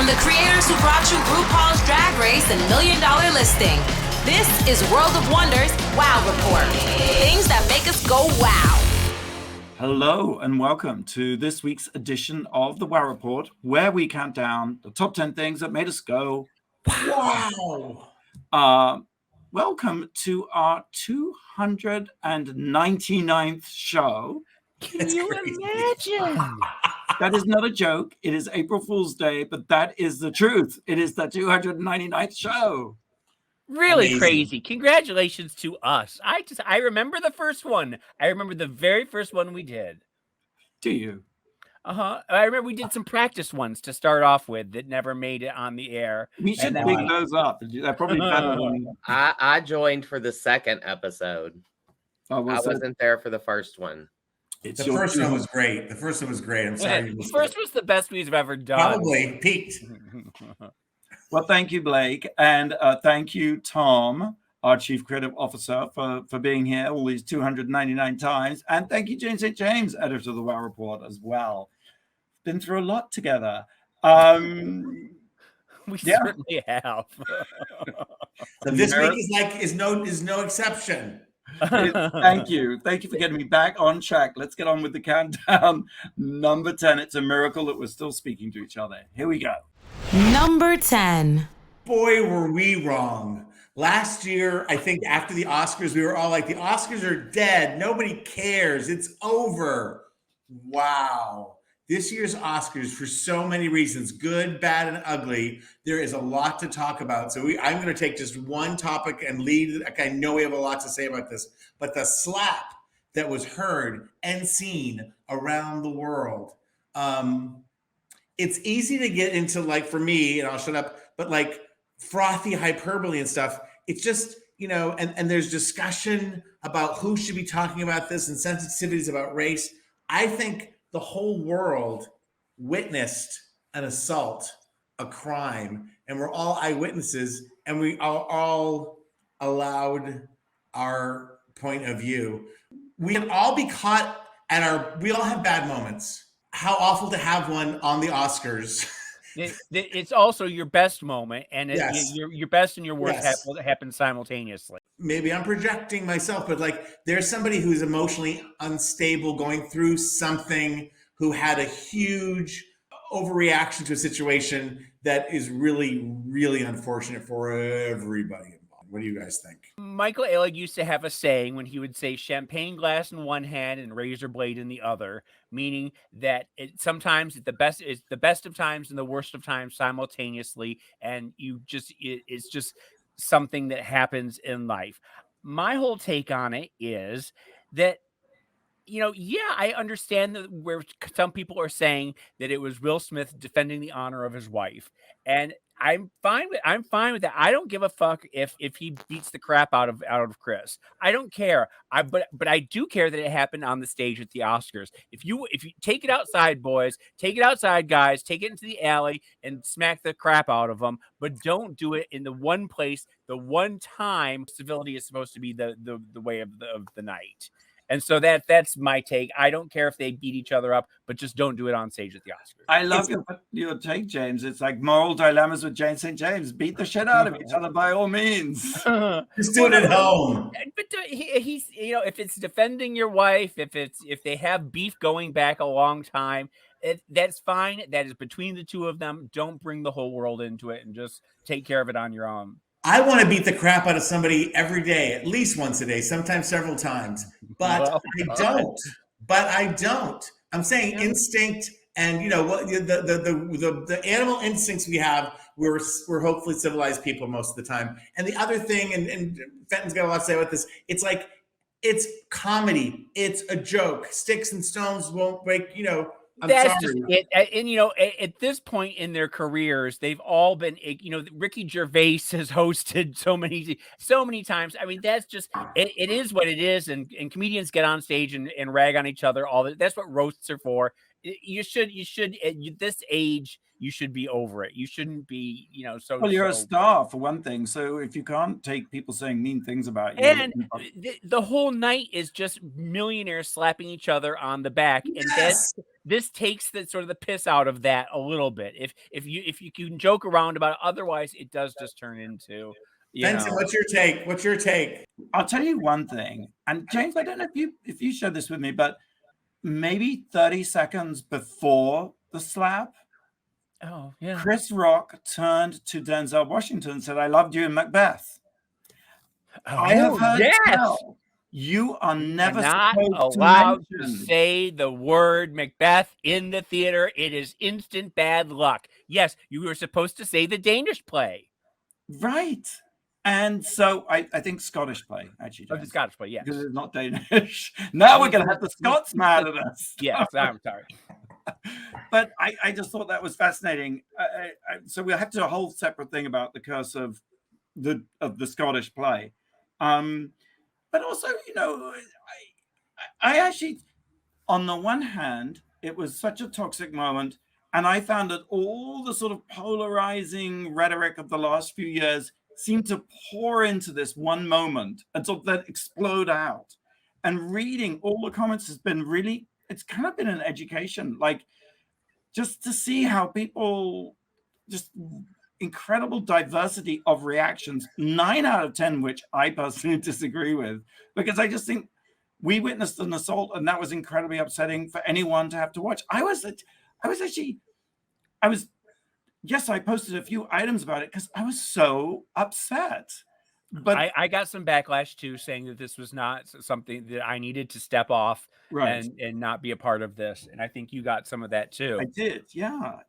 the creators who brought you RuPaul's Drag Race and $1 Million Listing. This is World of Wonders Wow Report. Things that make us go wow. Hello and welcome to this week's edition of the Wow Report, where we count down the top 10 things that made us go wow. Welcome to our 299th show. Can you imagine? That is not a joke. It is April Fool's Day, but that is the truth. It is the 299th show. Really Amazing. Crazy. Congratulations to us. I remember the first one. I remember the very first one we did. Do you? I remember we did some practice ones to start off with that never made it on the air. We should pick those up. They're probably better than... I joined for the second episode. I wasn't there for the first one. The first one was great. I'm sorry. The first was the best we've ever done. Probably peaked. Well, thank you, Blake. And thank you, Tom, our Chief Creative Officer, for being here all these 299 times. And thank you, Jane St. James, editor of the Wow Report as well. Been through a lot together. We certainly have. So this week is no exception. Thank you for getting me back on track. Let's get on with the countdown. Number 10. It's a miracle that we're still speaking to each other. Here we go. Number 10. Boy, were we wrong. Last year, I think after the Oscars, we were all like, the Oscars are dead. Nobody cares. It's over. Wow. This year's Oscars, for so many reasons, good, bad, and ugly, there is a lot to talk about. So I'm going to take just one topic and lead. I know we have a lot to say about this, but the slap that was heard and seen around the world. It's easy to get into, like, for me, and I'll shut up, but like frothy hyperbole and stuff. It's just, and there's discussion about who should be talking about this and sensitivities about race. I think the whole world witnessed an assault, a crime, and we're all eyewitnesses, and we are all allowed our point of view. We can all be caught we all have bad moments. How awful to have one on the Oscars. It's also your best moment, and Yes. your best and your worst Yes. happen simultaneously. Maybe I'm projecting myself, but like there's somebody who's emotionally unstable going through something, who had a huge overreaction to a situation that is really, really unfortunate for everybody involved. What do you guys think? Michael Ehrlich used to have a saying when he would say champagne glass in one hand and razor blade in the other, meaning that sometimes it's the best of times and the worst of times simultaneously, and it's just something that happens in life. My whole take on it is that, I understand that where some people are saying that it was Will Smith defending the honor of his wife, and I'm fine with that. I don't give a fuck if he beats the crap out of Chris. I don't care. But I do care that it happened on the stage at the Oscars. If you take it outside, boys, take it outside, guys, take it into the alley and smack the crap out of them, but don't do it in the one place, the one time civility is supposed to be the way of the night. And so that's my take. I don't care if they beat each other up, but just don't do it on stage at the Oscars. I love your take, James. It's like moral dilemmas with Jane St. James. Beat the shit out of each other by all means. Just do it at home. But he's, if it's defending your wife, if they have beef going back a long time, that's fine. That is between the two of them. Don't bring the whole world into it, and just take care of it on your own. I want to beat the crap out of somebody every day, at least once a day, sometimes several times. But I don't. I'm saying instinct, and the animal instincts we have. We're hopefully civilized people most of the time. And the other thing, and Fenton's got a lot to say about this. It's like it's comedy. It's a joke. Sticks and stones won't break. That's just it. And at this point in their careers, they've all been, Ricky Gervais has hosted so many times. I mean, that's just it is what it is. And comedians get on stage and rag on each other. That's what roasts are for. You should at this age, you should be over it. You shouldn't be, Well, you're a star for one thing. So if you can't take people saying mean things about you, and the whole night is just millionaires slapping each other on the back, and this takes the sort of the piss out of that a little bit. If you can joke around about it, otherwise it does just turn into, Benson, what's your take? What's your take? I'll tell you one thing, and James, I don't know if you shared this with me, but maybe 30 seconds before the slap, Oh yeah, Chris Rock turned to Denzel Washington and said, "I loved you in Macbeth." I have heard tell you are never not supposed allowed to to mention. say the word Macbeth in the theater. It is instant bad luck. Yes, you were supposed to say the Danish play. Right. And so I think Scottish play, actually. Oh, the James, Scottish play, yes. because it's not Danish. Now we're going to have the Scots mad at us. Yes, I'm sorry. But I just thought that was fascinating. So we'll have to do a whole separate thing about the curse of the Scottish play. But also, you know, I actually, on the one hand, it was such a toxic moment. And I found that all the sort of polarizing rhetoric of the last few years seemed to pour into this one moment and sort of then explode out. And reading all the comments has been really, it's kind of been an education, like just to see how people, just incredible diversity of reactions, 9 out of 10, which I personally disagree with, because I just think we witnessed an assault and that was incredibly upsetting for anyone to have to watch. I posted a few items about it because I was so upset. But I got some backlash too, saying that this was not something that I needed to step off and not be a part of this. And I think you got some of that too. I did. Yeah.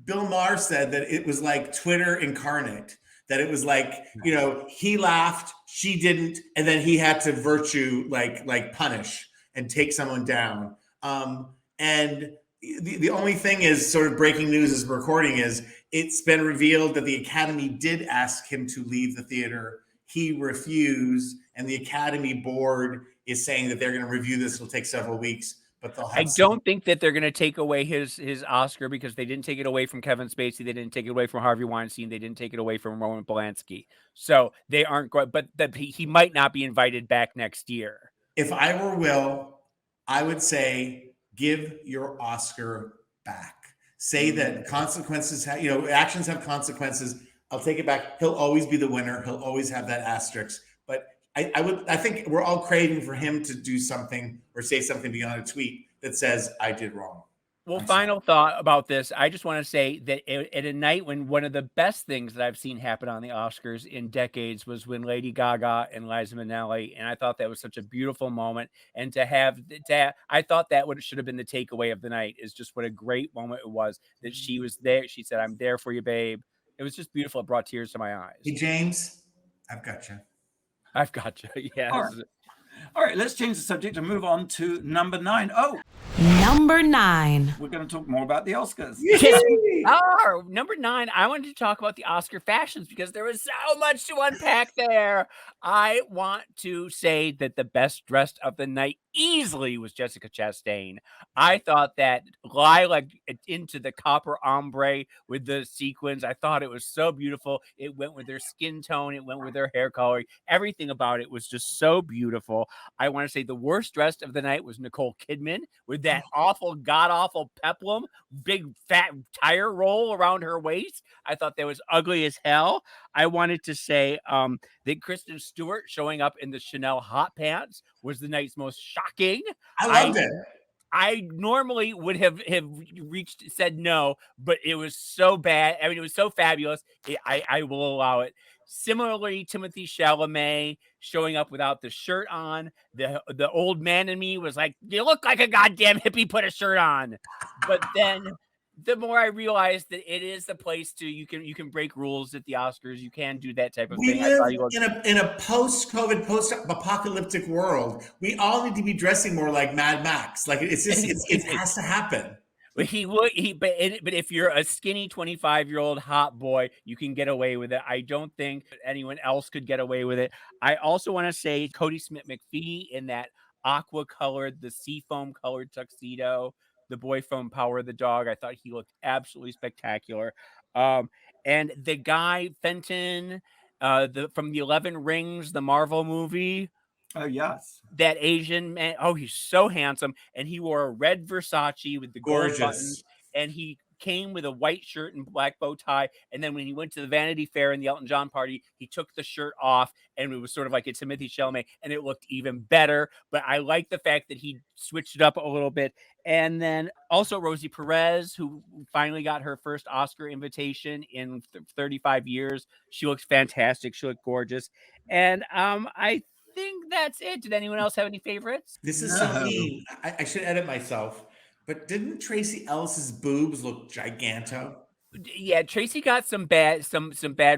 Bill Maher said that it was like Twitter incarnate, that it was like, you know, he laughed, she didn't, and then he had to virtue like punish and take someone down. And the only thing is sort of breaking news as recording is it's been revealed that the Academy did ask him to leave the theater. He refused, and the Academy board is saying that they're going to review this. It'll take several weeks, but they'll have I don't think that they're going to take away his Oscar, because they didn't take it away from Kevin Spacey. They didn't take it away from Harvey Weinstein. They didn't take it away from Roman Polanski. So they aren't going, but he might not be invited back next year. If I were Will, I would say, give your Oscar back. Say that consequences, actions have consequences. I'll take it back. He'll always be the winner. He'll always have that asterisk. But I think we're all craving for him to do something or say something beyond a tweet that says, I did wrong. Well, final thought about this. I just want to say that at a night when one of the best things that I've seen happen on the Oscars in decades was when Lady Gaga and Liza Minnelli, and I thought that was such a beautiful moment. And I thought that should have been the takeaway of the night, is just what a great moment it was that she was there. She said, "I'm there for you, babe." It was just beautiful. It brought tears to my eyes. Hey, James, I've got you. I've got you. Yes. All right, let's change the subject and move on to number 9. Number 9. We're going to talk more about the Oscars. Number 9, I wanted to talk about the Oscar fashions because there was so much to unpack there. I want to say that the best dressed of the night easily was Jessica Chastain. I thought that lilac into the copper ombre with the sequins, I thought it was so beautiful. It went with her skin tone. It went with her hair color. Everything about it was just so beautiful. I want to say the worst dressed of the night was Nicole Kidman with that awful, god-awful peplum, big fat tire roll around her waist. I thought that was ugly as hell. I wanted to say that Kristen Stewart showing up in the Chanel hot pants was the night's most shocking. I loved it. I normally would have said no, but it was so bad. I mean, it was so fabulous. I will allow it. Similarly, Timothée Chalamet showing up without the shirt on. The old man in me was like, "You look like a goddamn hippie. Put a shirt on." But then the more I realized that it is the place to you can break rules at the Oscars. You can do that type of we thing. Live in a post-COVID, post-apocalyptic world. We all need to be dressing more like Mad Max. Like it has to happen. But but if you're a skinny 25-year-old hot boy, you can get away with it. I don't think anyone else could get away with it. I also want to say Cody Smith-McPhee in that aqua colored, the seafoam colored tuxedo, the boy from Power of the Dog. I thought he looked absolutely spectacular. And the guy Fenton, from the 11 Rings, the Marvel movie, Oh, yes. That Asian man. Oh, he's so handsome. And he wore a red Versace with the gold buttons. Gorgeous. And he came with a white shirt and black bow tie. And then when he went to the Vanity Fair and the Elton John party, he took the shirt off and it was sort of like a Timothée Chalamet and it looked even better. But I like the fact that he switched it up a little bit. And then also Rosie Perez, who finally got her first Oscar invitation in 35 years. She looks fantastic. She looked gorgeous. And I think that's it. Did anyone else have any favorites? This is so mean. I should edit myself. But didn't Tracy Ellis's boobs look giganto? Yeah, Tracy got some bad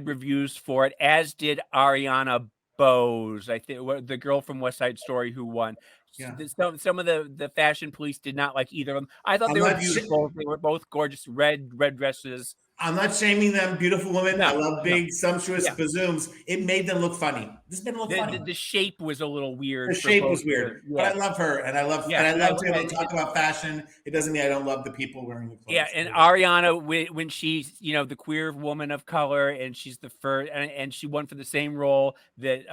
reviews for it, as did Ariana Bose. I think the girl from West Side Story who won. Yeah. Some of the fashion police did not like either of them. I thought I'm they were not beautiful. They were both gorgeous red dresses. I'm not shaming them. Beautiful women. No, I love big, sumptuous Yeah. bazooms. It made them look funny. This made them look funny. The shape was a little weird. The for shape both was of weird, them. but I love her, and I love to be able to talk about fashion. It doesn't mean I don't love the people wearing the clothes. Yeah, and Ariana, when she's the queer woman of color, and she's the first, and she won for the same role that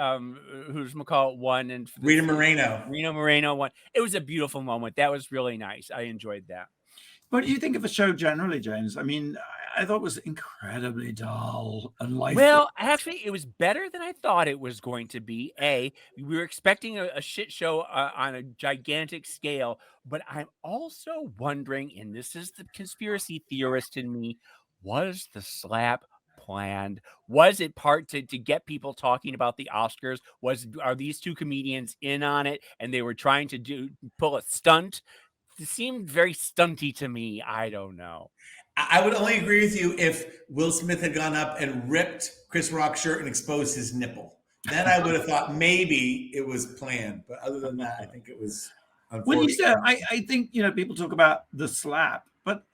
who's McCall won, and Rita Moreno won. It was a beautiful moment. That was really nice. I enjoyed that. What do you think of the show generally, James? I mean, I thought it was incredibly dull and lifeless. Well, actually, it was better than I thought it was going to be. We were expecting a shit show on a gigantic scale, but I'm also wondering, and this is the conspiracy theorist in me, was the slap planned? Was it part to get people talking about the Oscars? Are these two comedians in on it and they were trying to pull a stunt? It seemed very stunty to me. I don't know. I would only agree with you if Will Smith had gone up and ripped Chris Rock's shirt and exposed his nipple. Then I would have thought maybe it was planned. But other than that, I think it was unfortunate. Well, you said, I think, people talk about the slap, but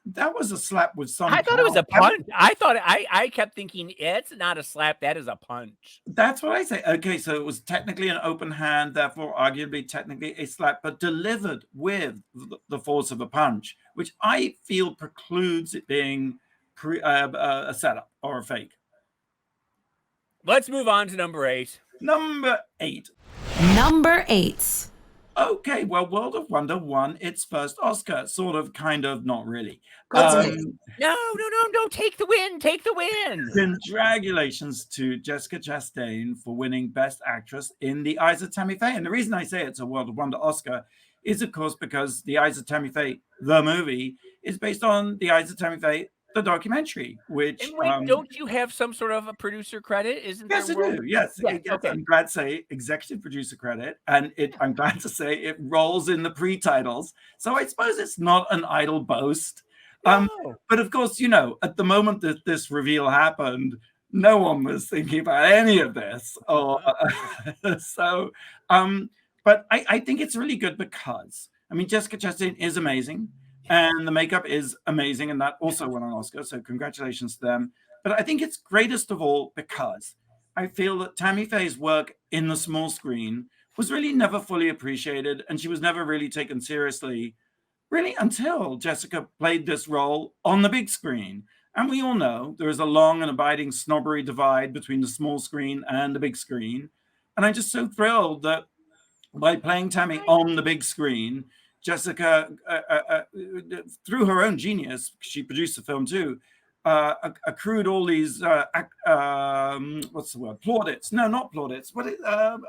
that was a slap with some. I thought it was a punch. I kept thinking it's not a slap. That is a punch. That's what I say. Okay, so it was technically an open hand, therefore arguably technically a slap, but delivered with the force of a punch, which I feel precludes it being a setup or a fake. Let's move on to number 8. Number 8. Okay, well, World of Wonder won its first Oscar. Sort of, kind of, not really. No, take the win. Congratulations to Jessica Chastain for winning Best Actress in The Eyes of Tammy Faye. And the reason I say it's a World of Wonder Oscar is, of course, because The Eyes of Tammy Faye, the movie, is based on The Eyes of Tammy Faye, the documentary, which... And wait, don't you have some sort of a producer credit? Yes, I do. Yes. Okay. I'm glad to say executive producer credit, and I'm glad to say it rolls in the pre-titles. So I suppose it's not an idle boast. No. But of course, at the moment that this reveal happened, no one was thinking about any of this. But I think it's really good because, Jessica Chastain is amazing. And the makeup is amazing, and that also won an Oscar, so congratulations to them. But I think it's greatest of all because I feel that Tammy Faye's work in the small screen was really never fully appreciated, and she was never really taken seriously, really until Jessica played this role on the big screen. And we all know there is a long and abiding snobbery divide between the small screen and the big screen. And I'm just so thrilled that by playing Tammy on the big screen, Jessica, through her own genius, she produced the film too, accrued all these what's the word? Plaudits? No, not plaudits.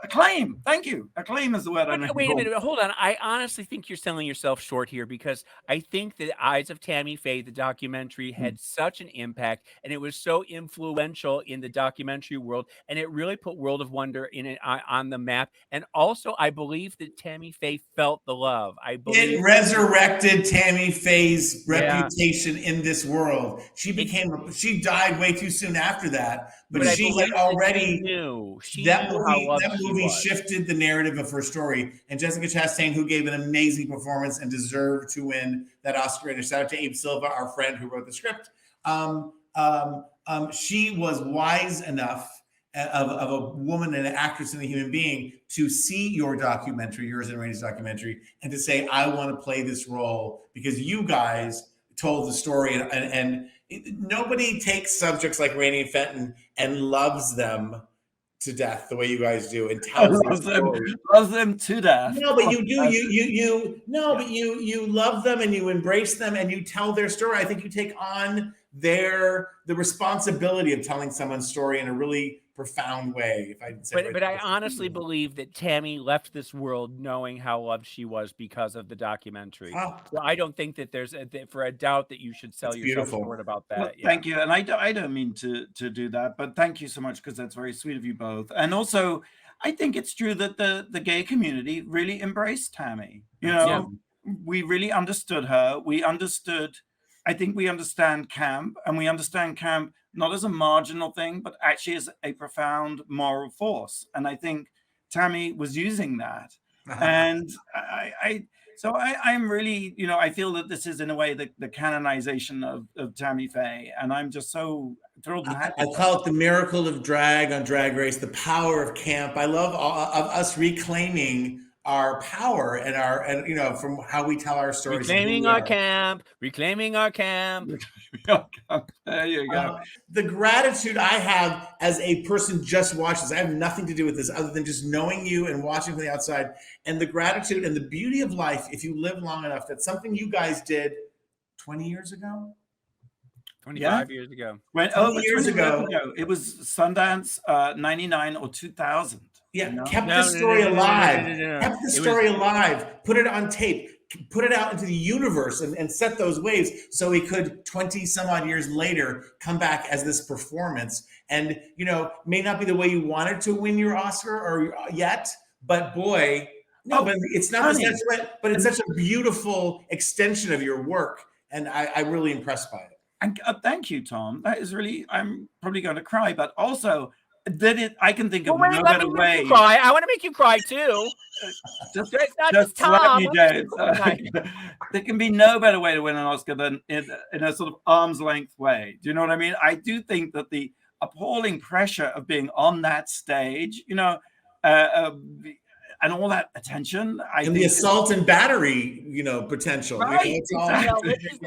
Acclaim. Thank you. Acclaim is the word. Wait a minute. Hold on. I honestly think you're selling yourself short here because I think that Eyes of Tammy Faye, the documentary, had such an impact, and it was so influential in the documentary world, and it really put World of Wonder on the map. And also, I believe that Tammy Faye felt the love. It resurrected Tammy Faye's reputation in this world. She died way too soon after that, but she had already knew. That movie shifted the narrative of her story. And Jessica Chastain, who gave an amazing performance and deserved to win that Oscar, and shout out to Abe Silva, our friend who wrote the script. She was wise enough of a woman and an actress and a human being to see your documentary, yours and Rainey's documentary, and to say, I want to play this role because you guys told the story, and nobody takes subjects like Rainey and Fenton and loves them to death the way you guys do and I tell love them to death. No, but you do. But you love them and you embrace them and you tell their story. I think you take on the responsibility of telling someone's story in a really profound way. If I say but I honestly believe that Tammy left this world knowing how loved she was because of the documentary. So I don't think that there's for a doubt that you should sell yourself short about that. Well, thank you, and I don't mean to do that, but thank you so much because that's very sweet of you both. And also, I think it's true that the gay community really embraced Tammy. We really understood her. I think we understand camp, and we understand camp not as a marginal thing, but actually as a profound moral force. And I think Tammy was using that. And I'm really, I feel that this is in a way the canonization of Tammy Faye. And I'm just so thrilled and happy. I call it the miracle of drag on Drag Race, the power of camp. I love of us reclaiming our power and from how we tell our stories. Reclaiming our camp. There you go. The gratitude I have as a person just watching this, I have nothing to do with this other than just knowing you and watching from the outside, and the gratitude and the beauty of life if you live long enough. That's something you guys did 20 years ago. 25 years ago. 20 years ago. It was Sundance 99 or 2000. Yeah, kept the story alive. Kept the story alive. Put it on tape. Put it out into the universe and set those waves so he could 20 some odd years later come back as this performance. And, may not be the way you wanted to win your Oscar or yet, but boy, but it's not, but it's such a beautiful extension of your work. And I'm really impressed by it. And thank you, Tom. That is really, I'm probably going to cry, but also, I can think of no better way. I want to make you cry too. Just Tom. Let me, James. There can be no better way to win an Oscar than in a sort of arm's length way. Do you know what I mean? I do think that the appalling pressure of being on that stage, and all that attention, and the assault and battery, potential. Right,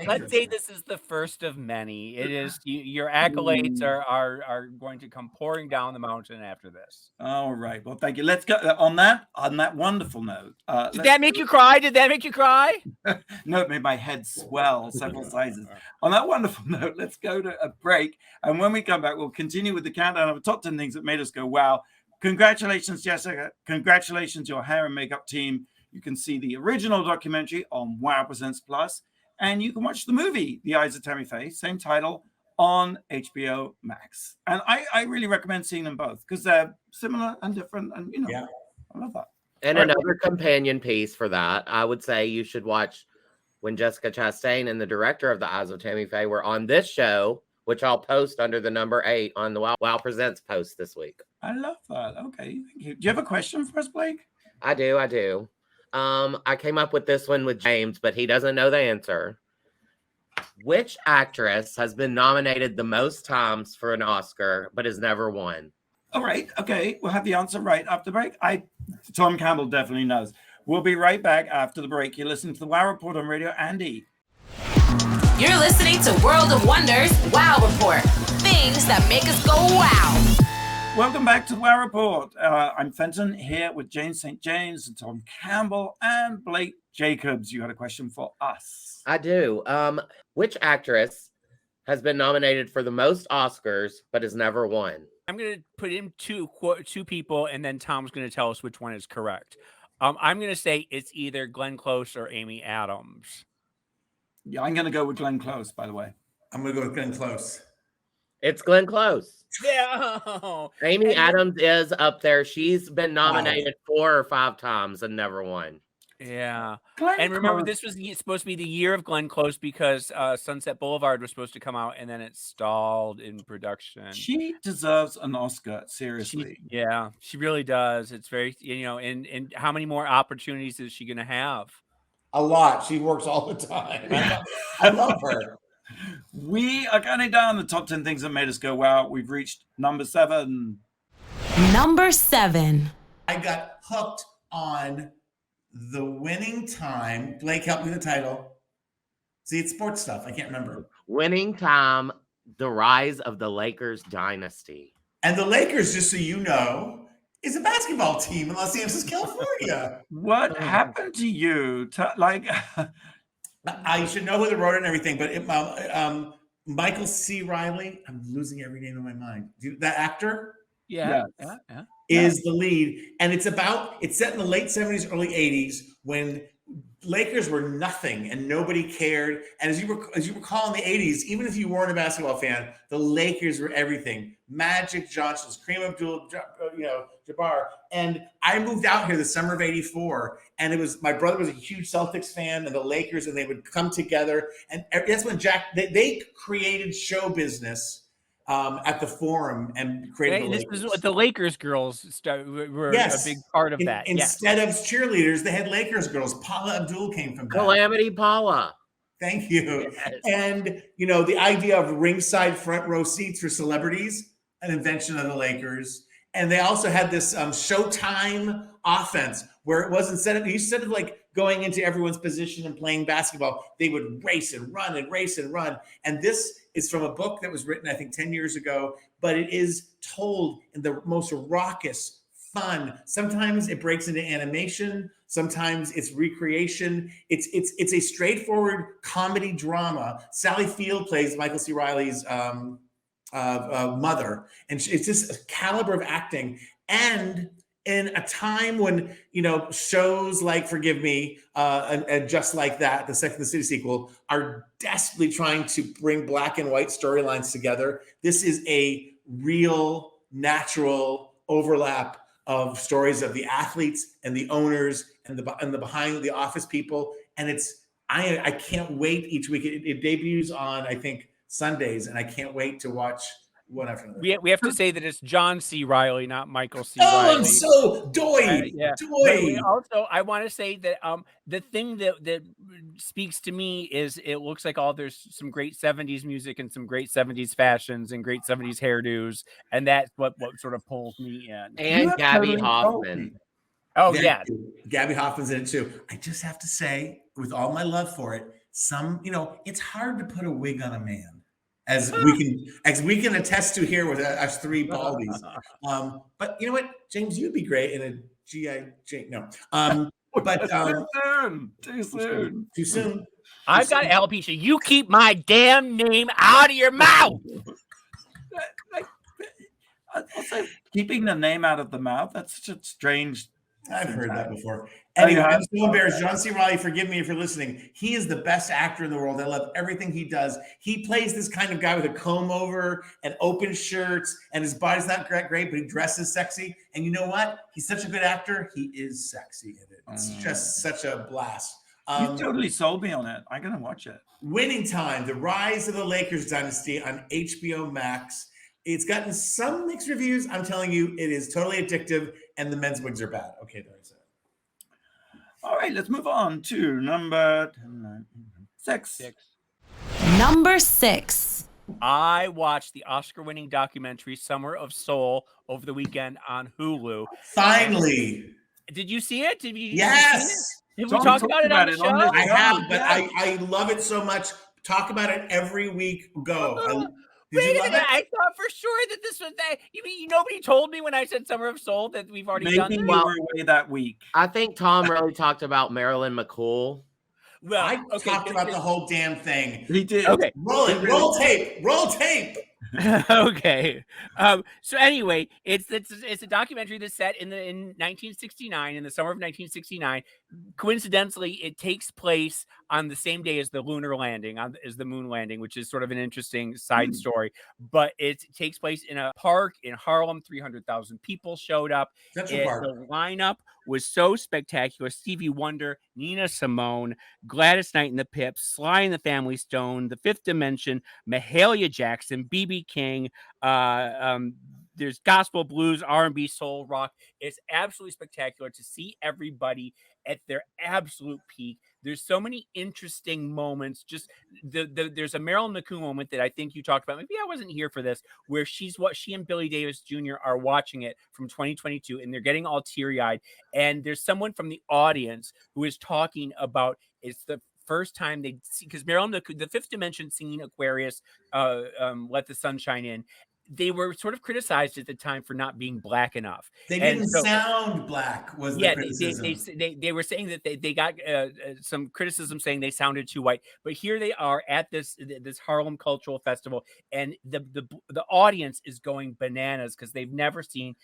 let's say this is the first of many. It is your accolades are going to come pouring down the mountain after this. All right. Well, thank you. Let's go on that wonderful note. Did that make you cry? No, it made my head swell several sizes. On that wonderful note, let's go to a break, and when we come back, we'll continue with the countdown of the top 10 things that made us go wow. Congratulations, Jessica. Congratulations, your hair and makeup team. You can see the original documentary on Wow Presents Plus, and you can watch the movie, The Eyes of Tammy Faye, same title, on HBO Max. And I really recommend seeing them both because they're similar and different. And, I love that. And another companion piece for that, I would say you should watch when Jessica Chastain and the director of The Eyes of Tammy Faye were on this show, which I'll post under the number 8 on the Wow Presents post this week. I love that. Okay, thank you. Do you have a question for us, Blake? I do. I came up with this one with James, but he doesn't know the answer. Which actress has been nominated the most times for an Oscar, but has never won? All right. Okay, we'll have the answer right after the break. Tom Campbell definitely knows. We'll be right back after the break. You're listening to the Wow Report on Radio Andy. You're listening to World of Wonders Wow Report. Things that make us go wow. Welcome back to the Wow Report. I'm Fenton here with Jane St. James and Tom Campbell and Blake Jacobs. You had a question for us. I do. Which actress has been nominated for the most Oscars but has never won? I'm going to put in two people, and then Tom's going to tell us which one is correct. I'm going to say it's either Glenn Close or Amy Adams. Yeah, I'm going to go with Glenn Close, by the way. I'm going to go with Glenn Close. It's Glenn Close. Yeah. Amy Adams is up there. She's been nominated 4 or 5 times and never won. Yeah. Glenn and remember, Close. this was supposed to be the year of Glenn Close because Sunset Boulevard was supposed to come out and then it stalled in production. She deserves an Oscar, seriously. She really does. It's very, and how many more opportunities is she going to have? A lot. She works all the time. I love her. We are counting down the top 10 things that made us go wow. We've reached number 7. Number 7. I got hooked on the winning time. Blake, help me with the title. See, it's sports stuff. I can't remember. Winning Time, The Rise of the Lakers Dynasty. And the Lakers, just so you know, is a basketball team in Los Angeles, California. What happened to you? Like, I should know who the wrote it and everything, but Michael C. Riley, I'm losing every name in my mind. That actor? Yeah. Is the lead, and it's set in the late 70s, early 80s when Lakers were nothing and nobody cared. And as you recall in the 80s, even if you weren't a basketball fan, the Lakers were everything. Magic Johnson's, Kareem Abdul-Jabbar. And I moved out here the summer of '84, and my brother was a huge Celtics fan and the Lakers, and they would come together. And that's when they created show business at the Forum and created the This Lakers. is what the Lakers girls were a big part of that. Instead of cheerleaders, they had Lakers girls. Paula Abdul came from that. Calamity Paula. Thank you. Yes. And, the idea of ringside front row seats for celebrities, an invention of the Lakers. And they also had this Showtime offense where it was instead of like going into everyone's position and playing basketball, they would race and run and race and run. And this is from a book that was written, I think, 10 years ago, but it is told in the most raucous, fun. Sometimes it breaks into animation. Sometimes it's recreation. It's a straightforward comedy drama. Sally Field plays Michael C. Riley's mother, and it's just a caliber of acting. And in a time when shows like Forgive Me and Just Like That, the Sex and the City sequel, are desperately trying to bring black and white storylines together, this is a real, natural overlap of stories of the athletes and the owners and the behind the office people. And I can't wait each week. It debuts on, I think, Sundays, and I can't wait to watch one after another. We have to say that it's John C. Riley, not Michael C. Riley. I'm so doy. Doy. Also, I want to say that the thing that speaks to me is it looks like there's some great 70s music and some great 70s fashions and great 70s hairdos, and that's what sort of pulls me in. And Gabby Hoffman. Oh, yeah. Gabby Hoffman's in it too. I just have to say, with all my love for it, it's hard to put a wig on a man. As we can attest to here with us three baldies. But you know what, James, you'd be great in a G.I. Jane. No. But too soon. Too soon. I've got alopecia. You keep my damn name out of your mouth. Also, keeping the name out of the mouth, that's such a strange. I've heard that before. Anyway, I'm so embarrassed. John C. Riley, forgive me if you're listening. He is the best actor in the world. I love everything he does. He plays this kind of guy with a comb over and open shirts, and his body's not great, but he dresses sexy. And you know what? He's such a good actor. He is sexy in it. It's just such a blast. You totally sold me on it. I'm going to watch it. Winning Time, The Rise of the Lakers Dynasty on HBO Max. It's gotten some mixed reviews. I'm telling you, it is totally addictive, and the men's wigs are bad. Okay, there I said it. All right, let's move on to number 6. Number 6. I watched the Oscar-winning documentary Summer of Soul over the weekend on Hulu. Finally. Did you see it? Yes. Did we talk about it on the show? I have, but I love it so much. Talk about it every week. Go. Wait a minute! I thought for sure that this was that. You mean nobody told me when I said Summer of Soul that we've already done this? Maybe we were away that week. I think Tom really talked about Marilyn McCool. Well, I talked about the whole damn thing. He did. Okay. Roll tape. Okay. So anyway, it's a documentary that's set in 1969, in the summer of 1969. Coincidentally, it takes place on the same day as the lunar landing, as the moon landing, which is sort of an interesting side story. But it takes place in a park in Harlem. 300,000 people showed up. The lineup was so spectacular. Stevie Wonder, Nina Simone, Gladys Knight and the Pips, Sly and the Family Stone, The Fifth Dimension, Mahalia Jackson, B.B. King. There's gospel, blues, R&B, soul, rock. It's absolutely spectacular to see everybody at their absolute peak. There's so many interesting moments. Just there's a Marilyn McCool moment that I think you talked about. Maybe I wasn't here for this, where she and Billy Davis Jr. are watching it from 2022, and they're getting all teary-eyed. And there's someone from the audience who is talking about it's the first time they see, because Marilyn, the Fifth Dimension singing Aquarius, Let the Sunshine In. they were sort of criticized at the time for not being black enough. They didn't sound black, was the criticism. They were saying that they got some criticism saying they sounded too white. But here they are at this Harlem Cultural Festival, and the audience is going bananas because they've never seen.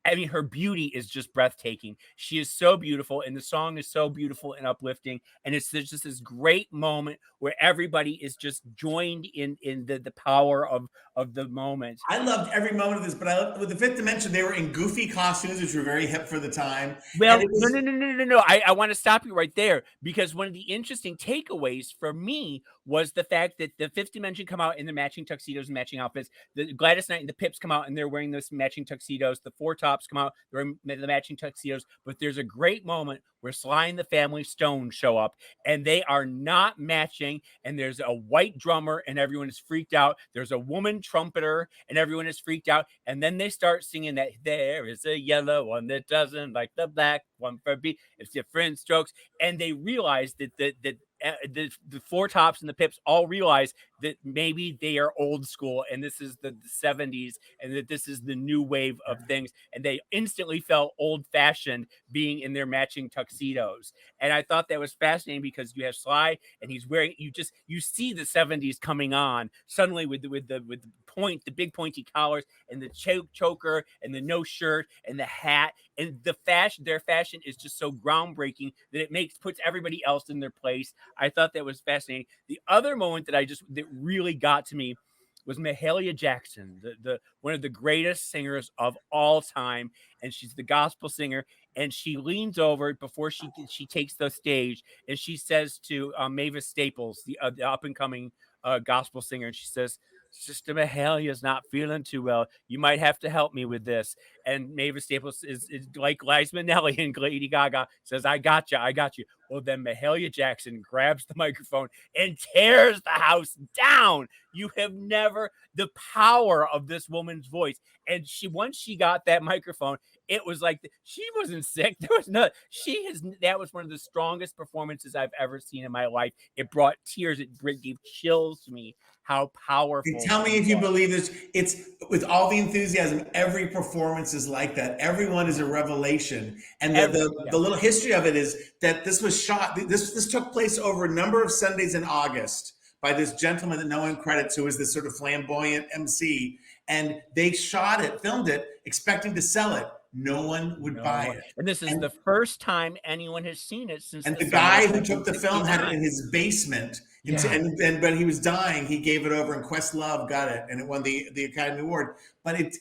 I mean, her beauty is just breathtaking. She is so beautiful, and the song is so beautiful and uplifting. And it's just this great moment where everybody is just joined in the power of the moment. I loved every moment of this, but I loved, with the Fifth Dimension, they were in goofy costumes, which were very hip for the time. Well, no. I want to stop you right there, because one of the interesting takeaways for me was the fact that the Fifth Dimension come out in the matching tuxedos and matching outfits. The Gladys Knight and the Pips come out and they're wearing those matching tuxedos. The Four Tops come out, they're in the matching tuxedos. But there's a great moment where Sly and the Family Stone show up and they are not matching. And there's a white drummer and everyone is freaked out. There's a woman trumpeter and everyone is freaked out. And then they start singing that there is a yellow one that doesn't like the black one for B. It's different strokes. And they realize that the Four Tops and the Pips all realize that maybe they are old school and this is the 70s and that this is the new wave of things. And they instantly felt old fashioned being in their matching tuxedos. And I thought that was fascinating because you have Sly and he's wearing, you see the 70s coming on suddenly with the big pointy collars and the choker and the no shirt and the hat, and their fashion is just so groundbreaking that it puts everybody else in their place. I thought that was fascinating. The other moment that really got to me was Mahalia Jackson, the one of the greatest singers of all time, and she's the gospel singer. And she leans over before she takes the stage, and she says to Mavis Staples, the up and coming gospel singer, and she says, "Sister Mahalia's not feeling too well. You might have to help me with this." And Mavis Staples is like Liza Minnelli and Lady Gaga, says, I got you. Well, then Mahalia Jackson grabs the microphone and tears the house down. You have never, the power of this woman's voice. And once she got that microphone, it was like, she wasn't sick. There was no, that was one of the strongest performances I've ever seen in my life. It brought tears. It gave chills to me. How powerful. And tell me if you believe this. It's with all the enthusiasm, every performance is like that. Everyone is a revelation. And the little history of it is that this was shot. This took place over a number of Sundays in August by this gentleman that no one credits, who was this sort of flamboyant MC. And they filmed it, expecting to sell it. No one would buy it. And this is the first time anyone has seen it since. And the guy who took the film had it in his basement. Yeah. And when he was dying, he gave it over, and Questlove got it, and it won the Academy Award. But it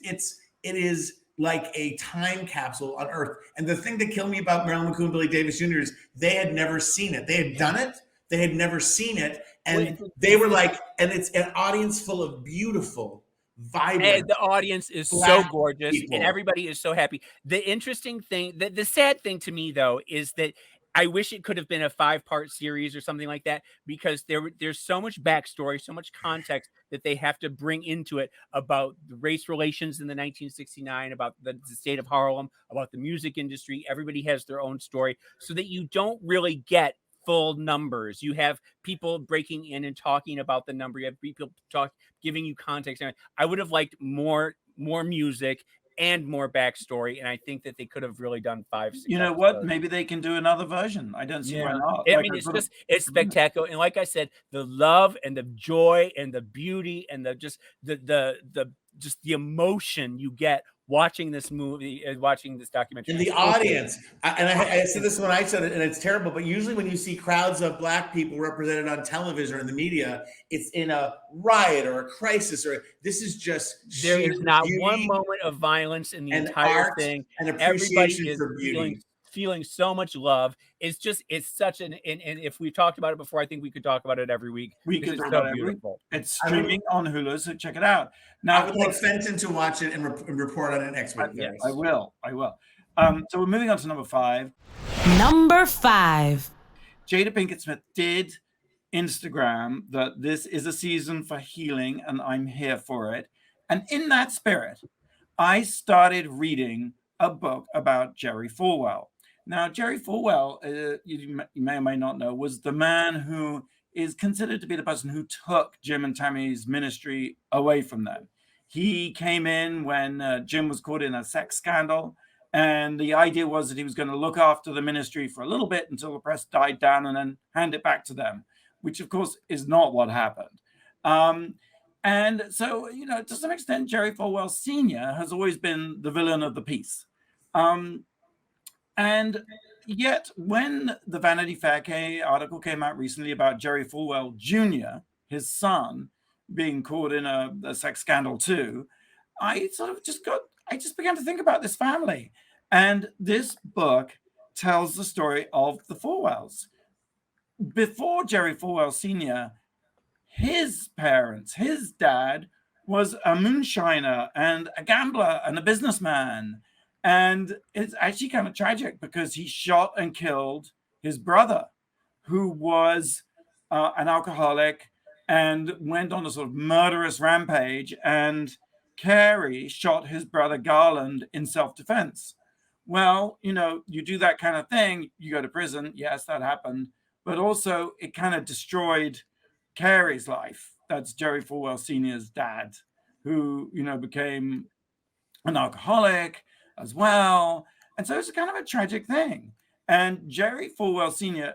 is like a time capsule on Earth. And the thing that killed me about Marilyn McCoo and Billy Davis Jr. is they had never seen it. They had done it. They had never seen it. And they were like, and it's an audience full of beautiful, vibrant. And the audience is so gorgeous people. And everybody is so happy. The interesting thing, the sad thing to me, though, is that I wish it could have been a 5-part series or something like that, because there's so much backstory, so much context that they have to bring into it about the race relations in the 1969, about the state of Harlem, about the music industry. Everybody has their own story, so that you don't really get full numbers. You have people breaking in and talking about the number. You have people giving you context. I would have liked more music and more backstory, and I think that they could have really done 5. You know what? Maybe they can do another version. I don't see why not. I mean, it's spectacular, and like I said, the love and the joy and the beauty and the emotion you get watching this movie, watching this documentary. And the audience, I said this when I said it, and it's terrible, but usually when you see crowds of Black people represented on television or in the media, it's in a riot or a crisis, or this is just there is not one moment of violence in the entire thing. And appreciation for beauty. Feeling so much love. It's such and if we talked about it before, I think we could talk about it every week. We could talk about it every week. It's streaming on Hulu, so check it out. Now, I would like Fenton to watch it and report on it next week. Yes. I will. So we're moving on to number 5. Number 5. Jada Pinkett Smith did Instagram that this is a season for healing, and I'm here for it. And in that spirit, I started reading a book about Jerry Falwell. Now, Jerry Falwell, you may or may not know, was the man who is considered to be the person who took Jim and Tammy's ministry away from them. He came in when Jim was caught in a sex scandal. And the idea was that he was going to look after the ministry for a little bit until the press died down and then hand it back to them, which, of course, is not what happened. And so, to some extent, Jerry Falwell Sr. has always been the villain of the piece. And yet, when the Vanity Fair article came out recently about Jerry Falwell Jr., his son, being caught in a sex scandal too, I just began to think about this family. And this book tells the story of the Falwells. Before Jerry Falwell Sr., his parents, his dad, was a moonshiner and a gambler and a businessman. And it's actually kind of tragic because he shot and killed his brother, who was an alcoholic and went on a sort of murderous rampage. And Carey shot his brother Garland in self-defense. Well, you do that kind of thing, you go to prison. Yes, that happened. But also it kind of destroyed Carey's life. That's Jerry Falwell Sr.'s dad, who, became an alcoholic as well. And so it's kind of a tragic thing. And Jerry Falwell Sr.,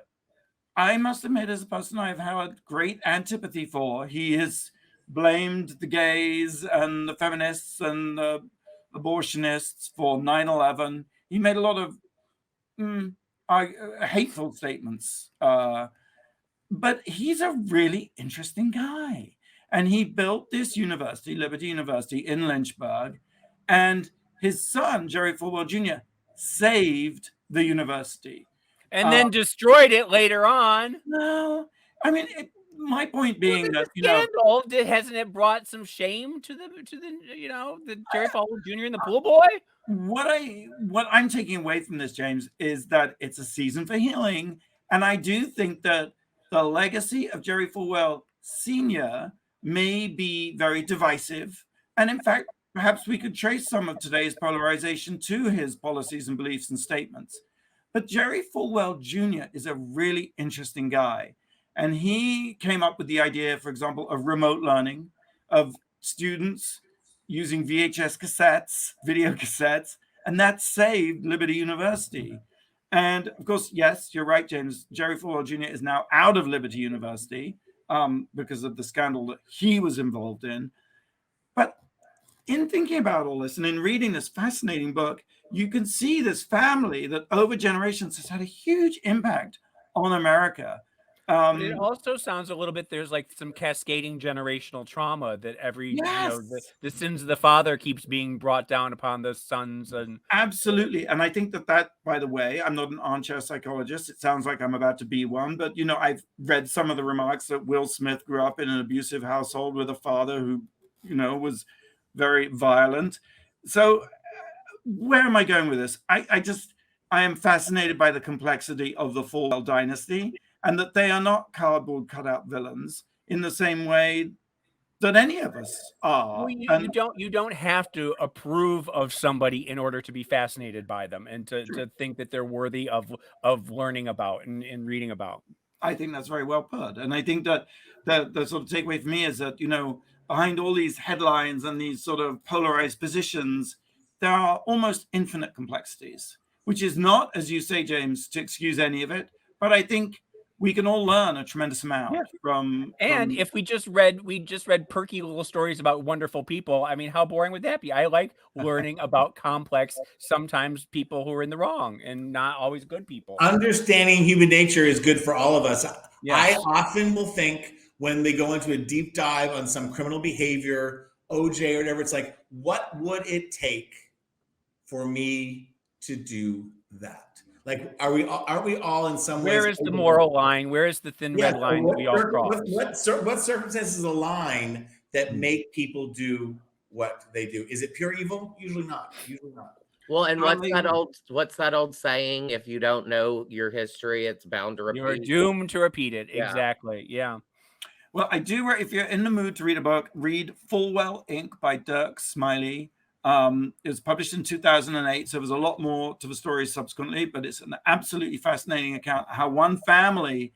I must admit, is a person I've had great antipathy for. He has blamed the gays and the feminists and the abortionists for 9/11. He made a lot of hateful statements. But he's a really interesting guy. And he built this university, Liberty University in Lynchburg. And his son, Jerry Falwell Jr., saved the university. And then destroyed it later on. No, I mean, my point being that, scandal, hasn't it brought some shame to the Jerry Falwell Jr. and the pool boy? What I'm taking away from this, James, is that it's a season for healing. And I do think that the legacy of Jerry Falwell Sr. may be very divisive. And in fact, perhaps we could trace some of today's polarization to his policies and beliefs and statements. But Jerry Falwell Jr. is a really interesting guy. And he came up with the idea, for example, of remote learning, of students using VHS cassettes, video cassettes, and that saved Liberty University. And of course, yes, you're right, James. Jerry Falwell Jr. is now out of Liberty University because of the scandal that he was involved in. But in thinking about all this and in reading this fascinating book, you can see this family that over generations has had a huge impact on America. It also sounds a little bit, there's like some cascading generational trauma that every, the sins of the father keeps being brought down upon the sons. And absolutely. And I think that, by the way, I'm not an armchair psychologist. It sounds like I'm about to be one, but, I've read some of the remarks that Will Smith grew up in an abusive household with a father who, was very violent. So where am I going with this? I am fascinated by the complexity of the Falwell dynasty, and that they are not cardboard cutout villains in the same way that any of us are. Well, you don't have to approve of somebody in order to be fascinated by them and to think that they're worthy of learning about and reading about. I think that's very well put. And I think that the sort of takeaway for me is that, behind all these headlines and these sort of polarized positions, there are almost infinite complexities, which is not, as you say, James, to excuse any of it. But I think we can all learn a tremendous amount from. And if we just read perky little stories about wonderful people, I mean, how boring would that be? I like learning about complex, sometimes people who are in the wrong and not always good people. Understanding human nature is good for all of us. Yes. I often will think when they go into a deep dive on some criminal behavior, OJ or whatever, it's like, what would it take for me to do that? Like, aren't we all in some ways? Where is the moral line? Where is the thin red line that we all cross? What circumstances align that make people do what they do? Is it pure evil? Usually not. Well, and what's that old saying? If you don't know your history, it's bound to repeat. You're doomed to repeat it. Yeah. Exactly. Yeah. Well, I do. If you're in the mood to read a book, read Falwell Inc. by Dirk Smiley. It was published in 2008, so there was a lot more to the story subsequently, but it's an absolutely fascinating account how one family,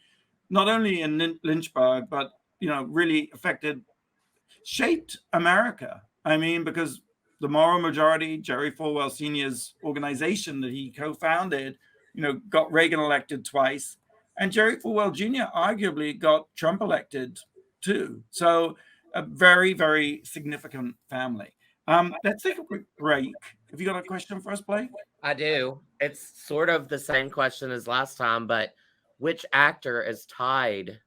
not only in Lynchburg, but really shaped America. I mean, because the moral majority, Jerry Falwell Sr.'s organization that he co-founded, got Reagan elected twice. And Jerry Falwell Jr. arguably got Trump elected too. So a very, very significant family. Let's take a quick break. Have you got a question for us, Blake? I do. It's sort of the same question as last time, but which actor is tied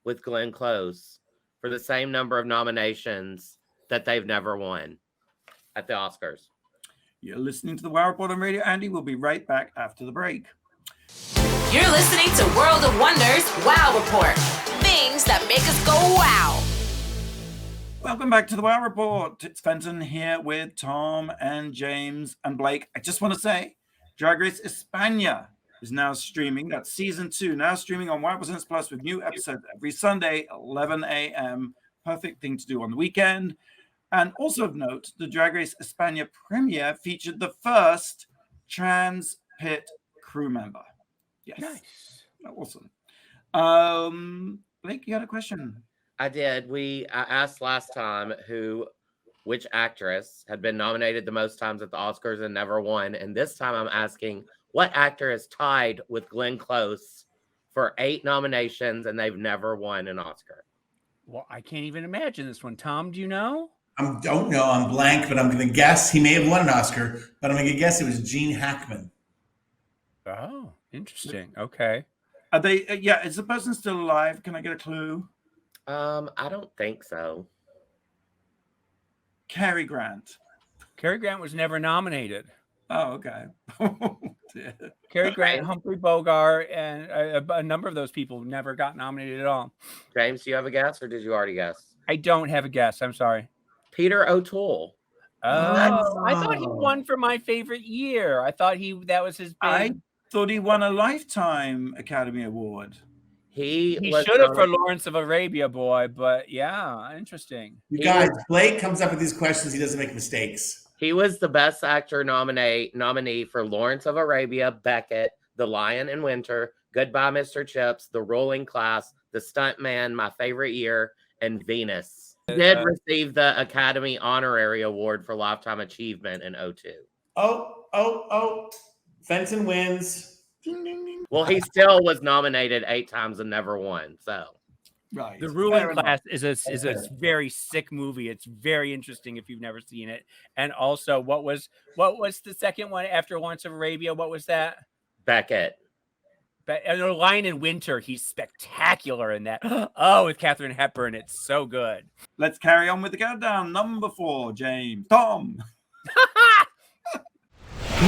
with Glenn Close for the same number of nominations that they've never won at the Oscars? You're listening to the Wow Report on Radio Andy. We'll be right back after the break. You're listening to World of Wonders Wow Report. Things that make us go wow. Welcome back to the Wow Report. It's Fenton here with Tom and James and Blake. I just want to say, Drag Race España is now streaming. That's season 2, now streaming on Wow Presents Plus with new episodes every Sunday, 11 a.m. Perfect thing to do on the weekend. And also of note, the Drag Race España premiere featured the first trans pit crew member. Yes. Nice. Awesome. Blake, you had a question? I did. I asked last time which actress had been nominated the most times at the Oscars and never won. And this time I'm asking, what actor is tied with Glenn Close for 8 nominations and they've never won an Oscar? Well, I can't even imagine this one. Tom, do you know? I don't know. I'm blank, but I'm going to guess he may have won an Oscar, but I'm going to guess it was Gene Hackman. Oh, interesting. Okay. Are they? Is the person still alive? Can I get a clue? I don't think so. Cary Grant. Cary Grant was never nominated. Oh, okay. Cary Grant, Humphrey Bogart, and a number of those people never got nominated at all. James, do you have a guess, or did you already guess? I don't have a guess. I'm sorry. Peter O'Toole. Oh, I thought he won for My Favorite Year. I thought that was his big... I thought he won a Lifetime Academy Award. He should have for Lawrence of Arabia, boy, but yeah, interesting. You guys, Blake comes up with these questions. He doesn't make mistakes. He was the Best Actor nominee for Lawrence of Arabia, Beckett, The Lion in Winter, Goodbye, Mr. Chips, The Ruling Class, The Stuntman, My Favorite Year, and Venus. He did receive the Academy Honorary Award for Lifetime Achievement in 2002. Oh. Fenton wins. Ding, ding, ding. Well, he still was nominated 8 times and never won. So, right. The Ruling Class is a very sick movie. It's very interesting if you've never seen it. And also, what was the second one after Lawrence of Arabia? What was that? Beckett. The Lion in Winter. He's spectacular in that. Oh, with Katharine Hepburn, it's so good. Let's carry on with the countdown. Number 4, James. Tom.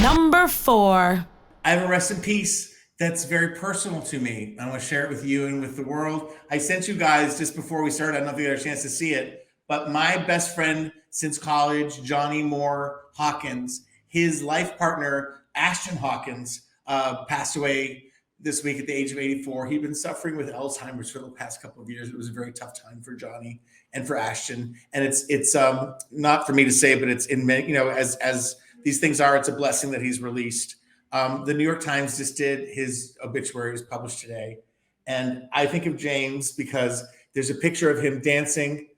Number 4. I have a rest in peace that's very personal to me. I want to share it with you and with the world. I sent you guys just before we started. I don't know if you had a chance to see it, but my best friend since college, Johnny Moore Hawkins, his life partner, Ashton Hawkins, passed away this week at the age of 84. He'd been suffering with Alzheimer's for the past couple of years. It was a very tough time for Johnny and for Ashton. And it's not for me to say, but it's in many, as these things are, it's a blessing that he's released. The New York Times just did his obituary. It was published today. And I think of James because there's a picture of him dancing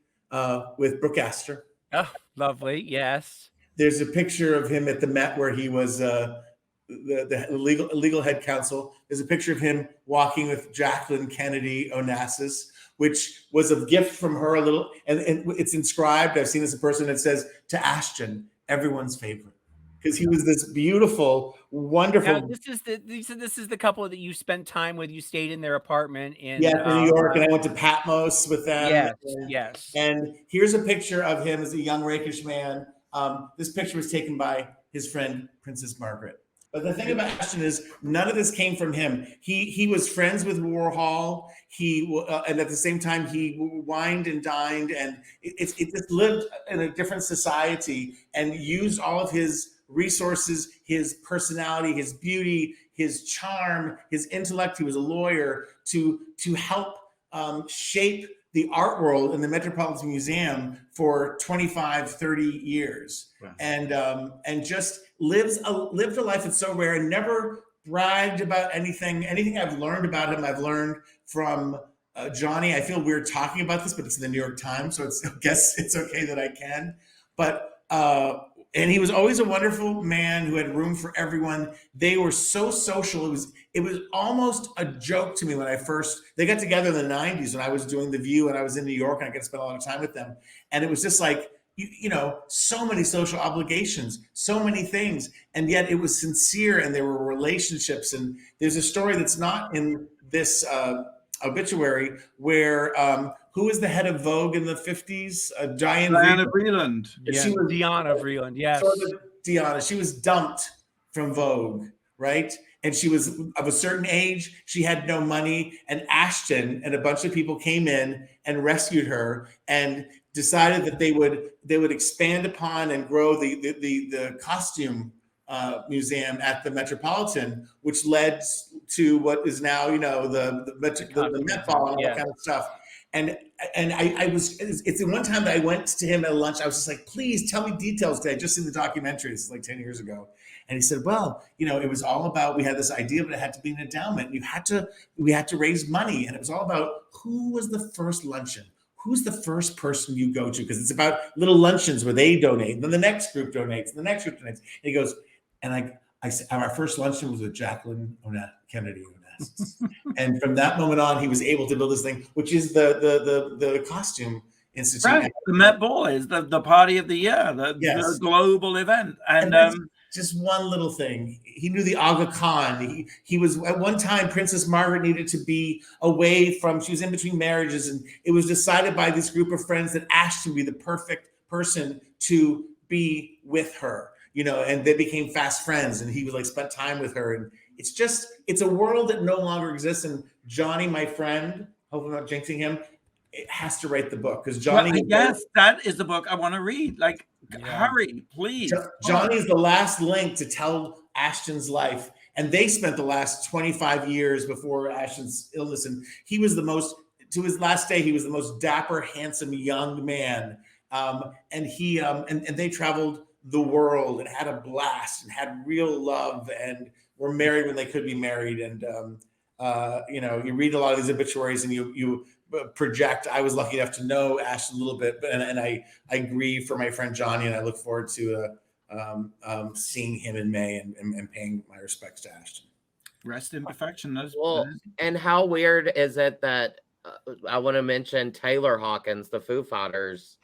with Brooke Astor. Oh, lovely. Yes. There's a picture of him at the Met where he was the legal head counsel. There's a picture of him walking with Jacqueline Kennedy Onassis, which was a gift from her and it's inscribed. I've seen this in person. It says, to Ashton, everyone's favorite. Because he was this beautiful, wonderful. Now, this is the couple that you spent time with. You stayed in their apartment in New York, and I went to Patmos with them. Yes. And here's a picture of him as a young rakish man. This picture was taken by his friend Princess Margaret. But the thing about Ashton is none of this came from him. He was friends with Warhol. And at the same time he wined and dined, and it just lived in a different society and used all of his resources, his personality, his beauty, his charm, his intellect. He was a lawyer to help shape the art world in the Metropolitan Museum for 25, 30 years. Wow. And just lived a life that's so rare and never bragged about anything. Anything I've learned about him, I've learned from Johnny. I feel weird talking about this, but it's in the New York Times, so I guess it's okay that I can. but and he was always a wonderful man who had room for everyone. They were so social. It was almost a joke to me when they got together in the 90s when I was doing The View and I was in New York and I got to spend a lot of time with them. And it was just like, you know, so many social obligations, so many things. And yet it was sincere and there were relationships. And there's a story that's not in this obituary where who was the head of Vogue in the 50s? Diana Vreeland. Yeah, She was Diana Vreeland, yes. Diana. She was dumped from Vogue, right? And she was of a certain age. She had no money. And Ashton and a bunch of people came in and rescued her and decided that they would expand upon and grow the costume museum at the Metropolitan, which led to what is now, you know, the Met Ball and all that kind of stuff. And it's the one time that I went to him at lunch, I was just like, please tell me details, because I just seen the documentary. This is like 10 years ago. And he said, well, you know, it was all about, we had this idea, but it had to be an endowment. We had to raise money. And it was all about who was the first luncheon? Who's the first person you go to? Because it's about little luncheons where they donate, and then the next group donates, and the next group donates. And he goes, and I said, our first luncheon was with Jacqueline Kennedy Onassis. And from that moment on, he was able to build this thing, which is the costume institute. Right. The Met Ball is the party of the year, the global event. And just one little thing. He knew the Aga Khan. He was, at one time, Princess Margaret needed to be away from, she was in between marriages, and it was decided by this group of friends that Ashton would be the perfect person to be with her, you know, and they became fast friends, and he was like, spent time with her. And it's a world that no longer exists. And Johnny, my friend, hopefully I'm not jinxing him, it has to write the book, because Johnny. Yes, that is the book I want to read. Like, hurry, please. Johnny is the last link to tell Ashton's life, and they spent the last 25 years before Ashton's illness, and he was to his last day, he was the most dapper, handsome young man, and he and they traveled the world and had a blast and had real love and were married when they could be married. And you know, you read a lot of these obituaries and you project. I was lucky enough to know Ashton a little bit, but and I grieve for my friend Johnny, and I look forward to seeing him in May and paying my respects to Ashton. Rest in perfection. And how weird is it that I want to mention Taylor Hawkins, the Foo Fighters.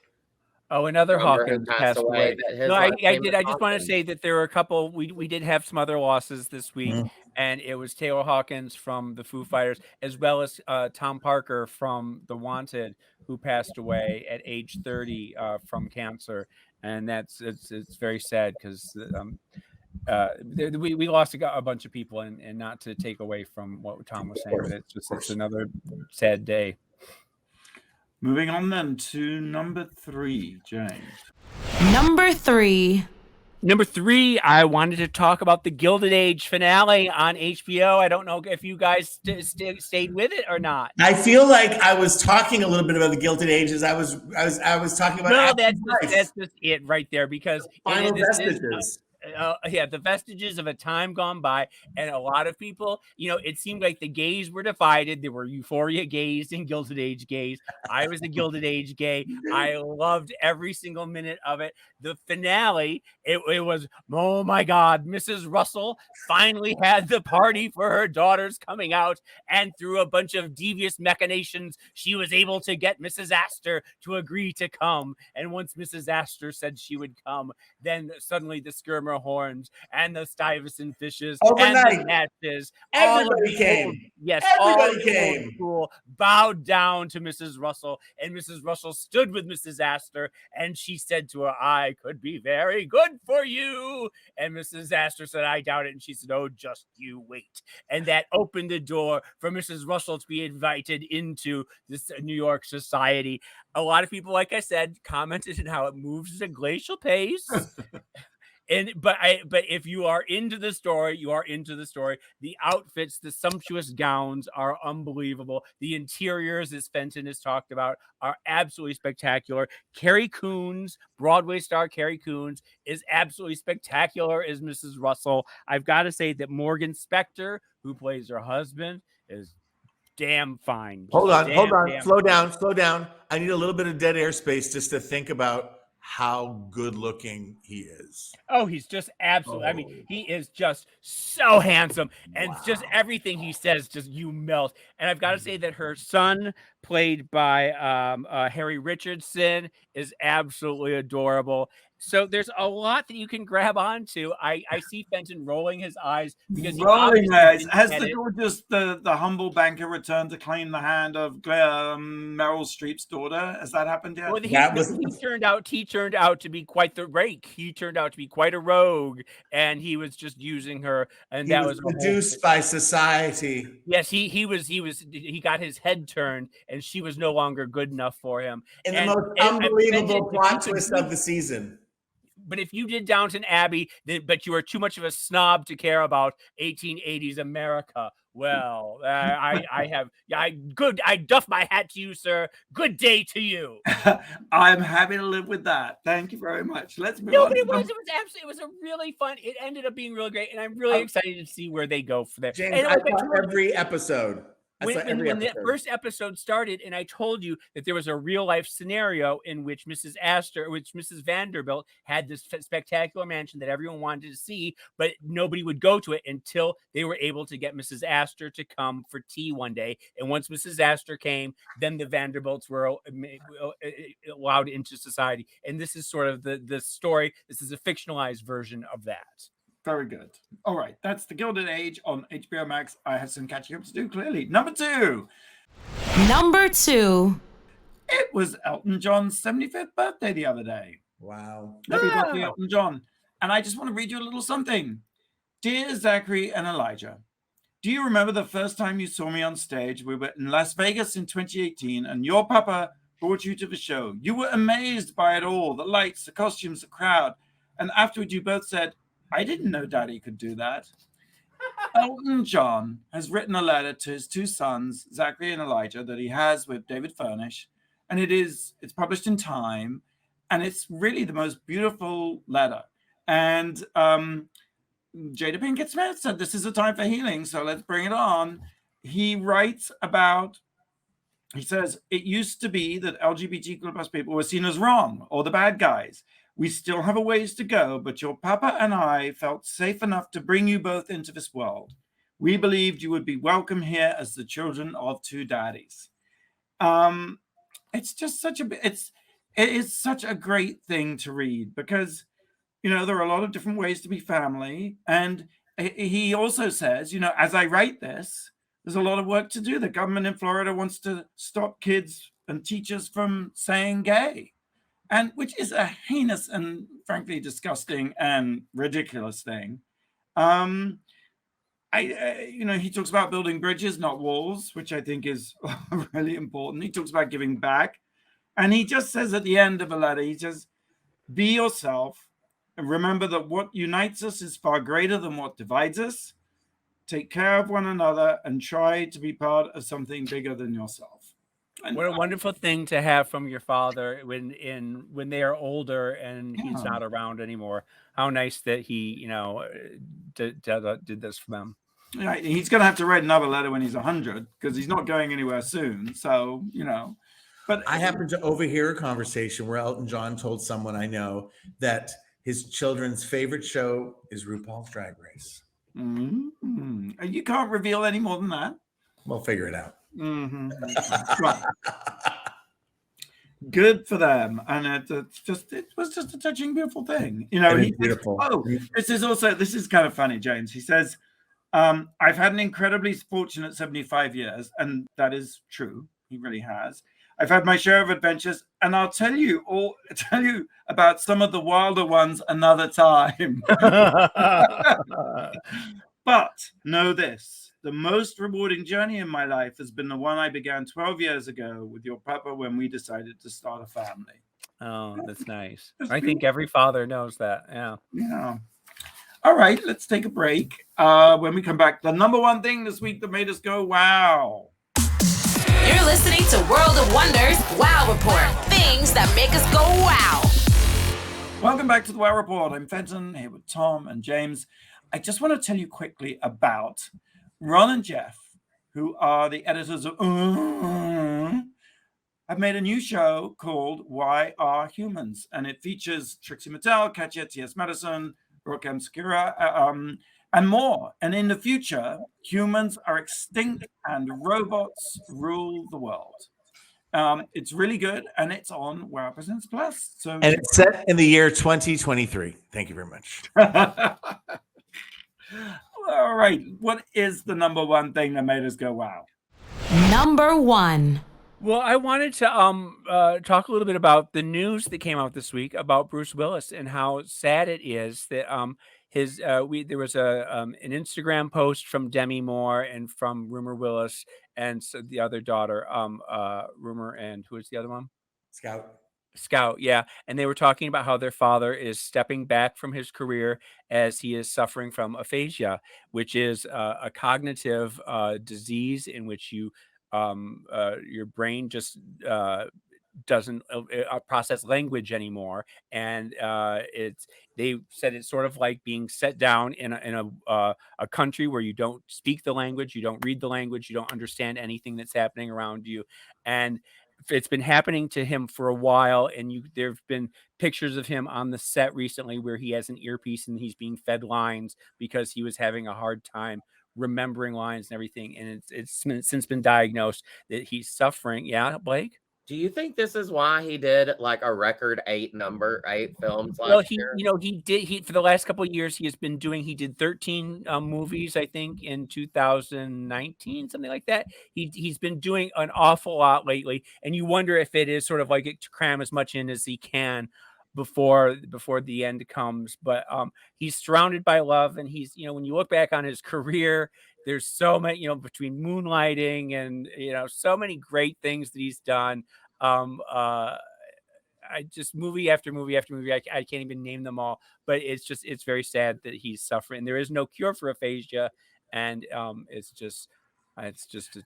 Oh, another Hawkins passed away. No, I did. I just want to say that there were a couple. We did have some other losses this week, and it was Taylor Hawkins from the Foo Fighters, as well as Tom Parker from The Wanted, who passed away at age 30 from cancer, and it's very sad because we lost a bunch of people, and not to take away from what Tom was saying, but it's another sad day. Moving on then to number 3, James. Number 3. Number 3, I wanted to talk about the Gilded Age finale on HBO. I don't know if you guys stayed with it or not. I feel like I was talking a little bit about the Gilded Age as I was talking about. No, that's just it right there, because final vestiges. The vestiges of a time gone by, and a lot of people, you know, it seemed like the gays were divided. There were Euphoria gays and Gilded Age gays. I was a Gilded Age gay. I loved every single minute of it. The finale, it was, oh my God, Mrs. Russell finally had the party for her daughters coming out, and through a bunch of devious machinations, she was able to get Mrs. Astor to agree to come. And once Mrs. Astor said she would come, then suddenly the Skirmer Horns and the Stuyvesant Fishes overnight, and the Natches, everybody came. Yes, everybody came. School bowed down to Mrs. Russell, and Mrs. Russell stood with Mrs. Astor, and she said to her, "I could be very good for you." And Mrs. Astor said, "I doubt it." And she said, "Oh, just you wait." And that opened the door for Mrs. Russell to be invited into this New York society. A lot of people, like I said, commented on how it moves at a glacial pace. But if you are into the story, you are into the story. The outfits, the sumptuous gowns are unbelievable. The interiors, as Fenton has talked about, are absolutely spectacular. Carrie Coons, Broadway star Carrie Coons, is absolutely spectacular as Mrs. Russell. I've got to say that Morgan Spector, who plays her husband, is damn fine. Hold on. Slow down. I need a little bit of dead air space just to think about how good looking he is. Oh, he's just absolutely. I mean, he is just so handsome, and just everything he says, just you melt. And I've got to say that her son, played by Harry Richardson, is absolutely adorable. So there's a lot that you can grab onto. I see Fenton rolling his eyes because he rolling eyes. didn't Has get the it. gorgeous, the humble banker returned to claim the hand of Meryl Streep's daughter? Has that happened yet? Well, he turned out to be quite the rake. He turned out to be quite a rogue, and he was just using her. And He that was was seduced by society. Yes, he got his head turned, and she was no longer good enough for him. In And the most unbelievable plot twist of the season. But if you did Downton Abbey, but you were too much of a snob to care about 1880s America, well, I doff my hat to you, sir. Good day to you. I'm happy to live with that. Thank you very much. Let's move on. But it was a really fun. It ended up being really great, and I'm really excited to see where they go for that. James, and I saw every episode. When the first episode started, and I told you that there was a real life scenario in which Mrs. Vanderbilt had this spectacular mansion that everyone wanted to see, but nobody would go to it until they were able to get Mrs. Astor to come for tea one day. And once Mrs. Astor came, then the Vanderbilts were allowed into society. And this is sort of the story. This is a fictionalized version of that. Very good. All right. That's The Gilded Age on HBO Max. I have some catching up to do, clearly. Number two. It was Elton John's 75th birthday the other day. Wow. Happy birthday, Elton John. And I just want to read you a little something. Dear Zachary and Elijah, do you remember the first time you saw me on stage? We were in Las Vegas in 2018, and your papa brought you to the show. You were amazed by it all, the lights, the costumes, the crowd. And afterward, you both said, I didn't know Daddy could do that. Elton John has written a letter to his two sons, Zachary and Elijah, that he has with David Furnish, and it's published in Time, and it's really the most beautiful letter. And Jada Pinkett Smith said, this is a time for healing, so let's bring it on. He writes about, he says, it used to be that LGBTQ+ people were seen as wrong or the bad guys. We still have a ways to go, but your papa and I felt safe enough to bring you both into this world. We believed you would be welcome here as the children of two daddies. It's just it is such a great thing to read because, there are a lot of different ways to be family. And he also says, as I write this, there's a lot of work to do. The government in Florida wants to stop kids and teachers from saying gay. And which is a heinous and frankly disgusting and ridiculous thing. He talks about building bridges, not walls, which I think is really important. He talks about giving back. And he just says at the end of a letter, he says, be yourself and remember that what unites us is far greater than what divides us. Take care of one another and try to be part of something bigger than yourself. And what a wonderful thing to have from your father when they are older and he's not around anymore. How nice that he, did this for them. Yeah, he's going to have to write another letter when he's 100 because he's not going anywhere soon. So, but I happened to overhear a conversation where Elton John told someone I know that his children's favorite show is RuPaul's Drag Race. Mm-hmm. You can't reveal any more than that. We'll figure it out. Mm-hmm. Right. Good for them, and it was just a touching, beautiful thing. Beautiful. This is kind of funny, James. He says, "I've had an incredibly fortunate 75 years, and that is true. He really has. I've had my share of adventures, and I'll tell you about some of the wilder ones another time. But know this. The most rewarding journey in my life has been the one I began 12 years ago with your papa when we decided to start a family." Oh, that's nice. I think every father knows that. Yeah. Yeah. All right, let's take a break. When we come back, the number one thing this week that made us go, wow. You're listening to World of Wonders Wow Report. Things that make us go wow. Welcome back to the Wow Report. I'm Fenton, here with Tom and James. I just want to tell you quickly about Ron and Jeff, who are the editors of have made a new show called Why Are Humans? And it features Trixie Mattel, Katya T.S. Madison, Rokem Sakura, and more. And in the future, humans are extinct and robots rule the world. It's really good, and it's on Wow Presents Plus. So, and it's set in the year 2023. Thank you very much. All right, what is the number one thing that made us go wow? Number 1. Well, I wanted to talk a little bit about the news that came out this week about Bruce Willis and how sad it is that there was an Instagram post from Demi Moore and from Rumor Willis and so the other daughter, Rumor, and who is the other one? Scout, yeah. And they were talking about how their father is stepping back from his career as he is suffering from aphasia, which is a cognitive disease in which your brain just doesn't process language anymore, and they said it's sort of like being set down in a country where you don't speak the language, you don't read the language, you don't understand anything that's happening around you, and it's been happening to him for a while. And there've been pictures of him on the set recently where he has an earpiece and he's being fed lines because he was having a hard time remembering lines and everything, and it's since been diagnosed that he's suffering. Yeah, Blake? Do you think this is why he did like a record 8 films last Well, year? he for the last couple of years he did 13 movies, I think, in 2019, something like that. He's been doing an awful lot lately, and you wonder if it is sort of like to cram as much in as he can before the end comes. But he's surrounded by love, and he's, when you look back on his career, there's so many, between moonlighting and so many great things that he's done. I just movie after movie after movie, I can't even name them all, but it's very sad that he's suffering. There is no cure for aphasia, and it's just a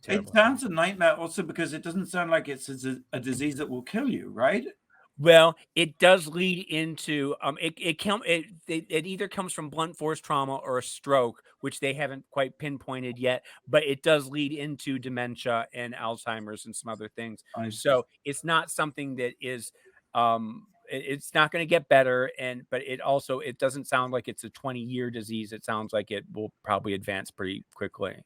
terrible. It sounds a nightmare also because it doesn't sound like it's a disease that will kill you, right? Well, it does lead into it either comes from blunt force trauma or a stroke, which they haven't quite pinpointed yet, but it does lead into dementia and Alzheimer's and some other things. So it's not something that is it's not going to get better, but it doesn't sound like it's a 20-year disease. It sounds like it will probably advance pretty quickly.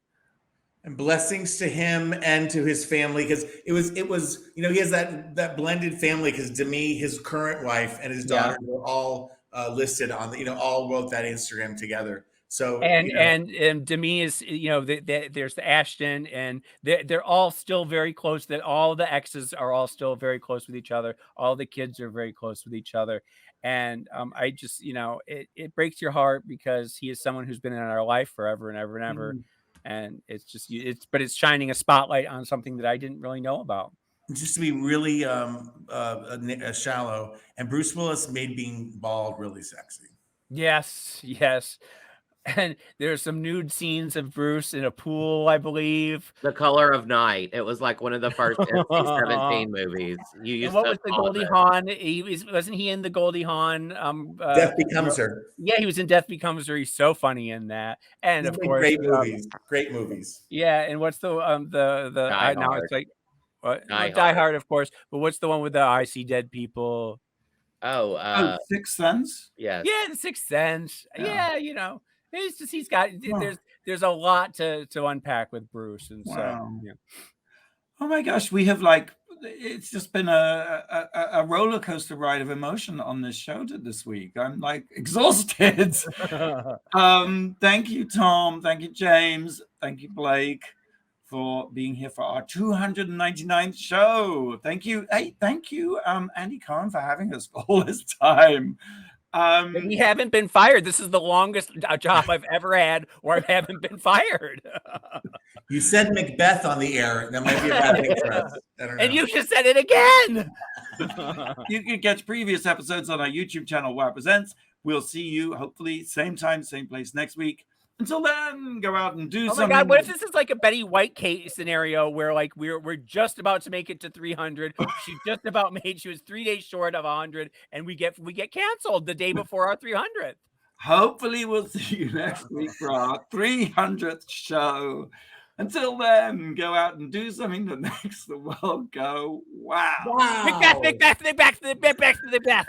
And blessings to him and to his family, because it was he has that blended family, because Demi, his current wife, and his daughter were all listed on all wrote that Instagram together. So and Demi is there's the Ashton, and they're all still very close. That all the exes are all still very close with each other. All the kids are very close with each other, and I just it breaks your heart because he is someone who's been in our life forever and ever and ever. Mm-hmm. And it's shining a spotlight on something that I didn't really know about. Just to be really shallow, and Bruce Willis made being bald really sexy. Yes. And there's some nude scenes of Bruce in a pool, I believe. The Color of Night. It was like one of the first NC-17 movies. What was the Goldie Hawn? Wasn't he in the Goldie Hawn? Death Becomes Her. Yeah, he was in Death Becomes Her. He's so funny in that. And of course, great movies. Yeah, and what's the now it's like what? Die Hard, of course. But what's the one with the I See Dead People? Sixth Sense. Yeah, The Sixth Sense. Yeah, it's just there's a lot to unpack with Bruce, and so Oh my gosh, we have it's just been a roller coaster ride of emotion on this show this week. I'm exhausted. Thank you, Tom. Thank you, James. Thank you, Blake, for being here for our 299th show. Thank you. Hey, thank you, Andy Cohen, for having us all this time. We haven't been fired. This is the longest job I've ever had where I haven't been fired. You said Macbeth on the air. That might be a bad thing for us. I don't know. And you just said it again. You can catch previous episodes on our YouTube channel, Wow Presents. We'll see you hopefully same time, same place next week. Until then, go out and do something. Oh my God, what if this is like a Betty White case scenario where we're just about to make it to 300. She just about made. She was 3 days short of 100, and we get canceled the day before our 300th. Hopefully, we'll see you next week for our 300th show. Until then, go out and do something that makes the world go wow. Wow. Macbeth.